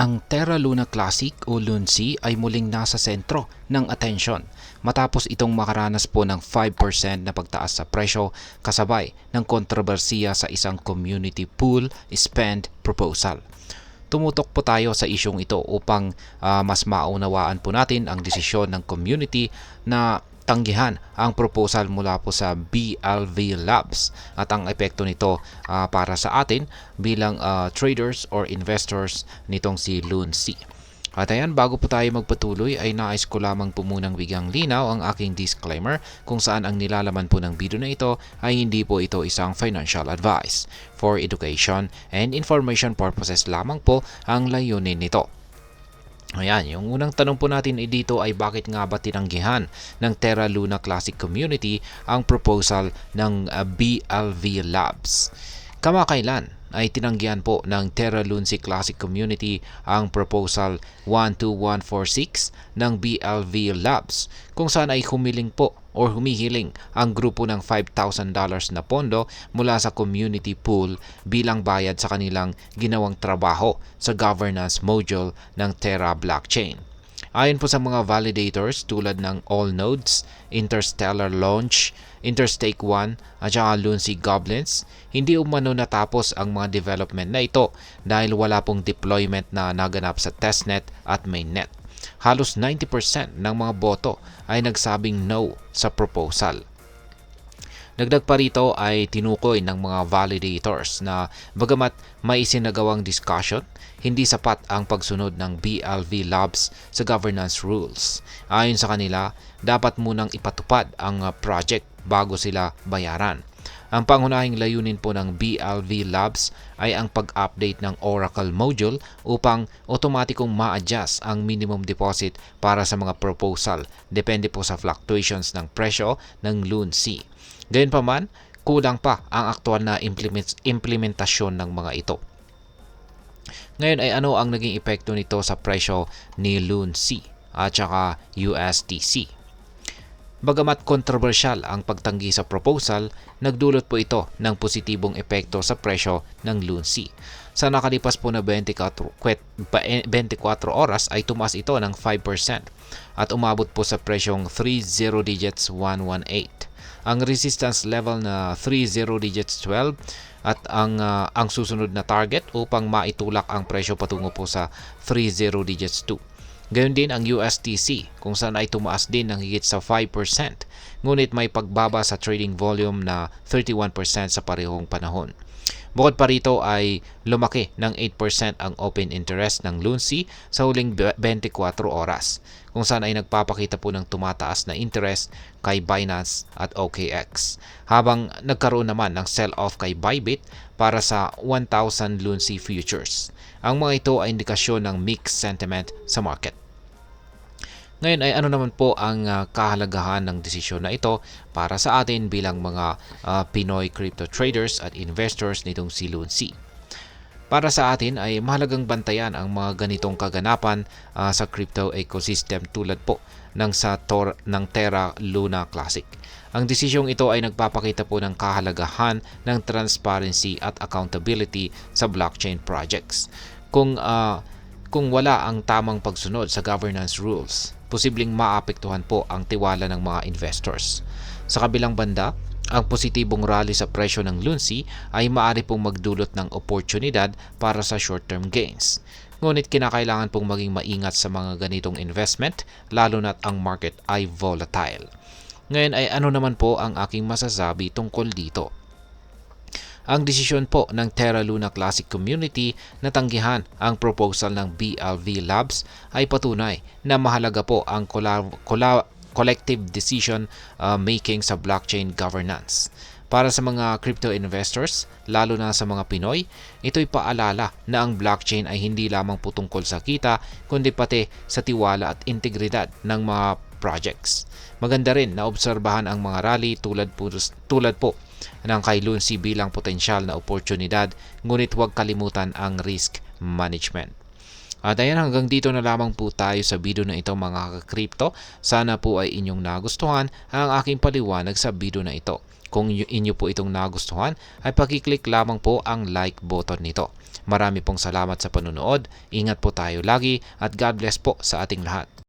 Ang Terra Luna Classic o Lunsi ay muling nasa sentro ng atensyon matapos itong makaranas po ng 5% na pagtaas sa presyo kasabay ng kontrobersiya sa isang community pool spend proposal. Tumutok po tayo sa isyong ito upang mas maunawaan po natin ang desisyon ng community na tanggihan ang proposal mula po sa BLV Labs at ang epekto nito para sa atin bilang traders or investors nitong si Lunsi. At ayan, bago po tayo magpatuloy ay nais ko lamang po munang bigyang linaw ang aking disclaimer kung saan ang nilalaman po ng video na ito ay hindi po ito isang financial advice. For education and information purposes lamang po ang layunin nito. Ayan, yung unang tanong po natin dito ay bakit nga ba tinanggihan ng Terra Luna Classic Community ang proposal ng BLV Labs? Kamakailan ay tinanggihan po ng Terra Lunsi Classic Community ang proposal 12146 ng BLV Labs kung saan ay humiling po or humihiling ang grupo ng $5,000 na pondo mula sa community pool bilang bayad sa kanilang ginawang trabaho sa governance module ng Terra blockchain. Ayon po sa mga validators tulad ng All Nodes, Interstellar Launch, Interstake 1 at saka Lunsi Goblins, hindi umano natapos ang mga development na ito dahil wala pong deployment na naganap sa testnet at mainnet. Halos 90% ng mga boto ay nagsabing no sa proposal. Dagdag pa rito ay tinukoy ng mga validators na bagamat may isinagawang discussion, hindi sapat ang pagsunod ng BLV Labs sa governance rules. Ayon sa kanila, dapat munang ipatupad ang project bago sila bayaran. Ang pangunahing layunin po ng BLV Labs ay ang pag-update ng Oracle module upang otomatikong ma-adjust ang minimum deposit para sa mga proposal depende po sa fluctuations ng presyo ng Lunsi. Gayunpaman, kulang pa ang aktual na implementasyon ng mga ito. Ngayon ay ano ang naging epekto nito sa presyo ni Lunsi at saka USDC? Bagamat kontrobersyal ang pagtanggi sa proposal, nagdulot po ito ng positibong epekto sa presyo ng Lunsi. Sa nakalipas po na 24 oras ay tumaas ito ng 5% at umabot po sa presyong 30 digits 118. Ang resistance level na 30 digits 12 at ang susunod na target upang maitulak ang presyo patungo po sa 30 digits 2. Gayon din ang USDC kung saan ay tumaas din ng higit sa 5%, ngunit may pagbaba sa trading volume na 31% sa parehong panahon. Bukod pa rito ay lumaki ng 8% ang open interest ng Lunsi sa huling 24 oras, kung saan ay nagpapakita po ng tumataas na interest kay Binance at OKX, habang nagkaroon naman ng sell-off kay Bybit para sa 1,000 Lunsi futures. Ang mga ito ay indikasyon ng mixed sentiment sa market. Ngayon ay ano naman po ang kahalagahan ng desisyon na ito para sa atin bilang mga Pinoy crypto traders at investors nitong si Lunsi. Para sa atin ay mahalagang bantayan ang mga ganitong kaganapan sa crypto ecosystem tulad po ng Terra Luna Classic. Ang desisyong ito ay nagpapakita po ng kahalagahan ng transparency at accountability sa blockchain projects. Kung wala ang tamang pagsunod sa governance rules, posibleng maapektuhan po ang tiwala ng mga investors. Sa kabilang banda, ang positibong rally sa presyo ng Lunsi ay maaari pong magdulot ng oportunidad para sa short-term gains. Ngunit kinakailangan pong maging maingat sa mga ganitong investment, lalo na't ang market ay volatile. Ngayon ay ano naman po ang aking masasabi tungkol dito? Ang desisyon po ng Terra Luna Classic Community na tanggihan ang proposal ng BLV Labs ay patunay na mahalaga po ang collective decision making sa blockchain governance. Para sa mga crypto investors, lalo na sa mga Pinoy, ito'y paalala na ang blockchain ay hindi lamang po tungkol sa kita, kundi pati sa tiwala at integridad ng mga projects. Maganda rin na obserbahan ang mga rally tulad po ng kay Lunsi bilang potensyal na oportunidad, ngunit huwag kalimutan ang risk management. At ayan, hanggang dito na lamang po tayo sa video na ito mga ka-crypto. Sana po ay inyong nagustuhan ang aking paliwanag sa video na ito. Kung inyo po itong nagustuhan ay pakiclick lamang po ang like button nito. Marami pong salamat sa panunood. Ingat po tayo lagi at God bless po sa ating lahat.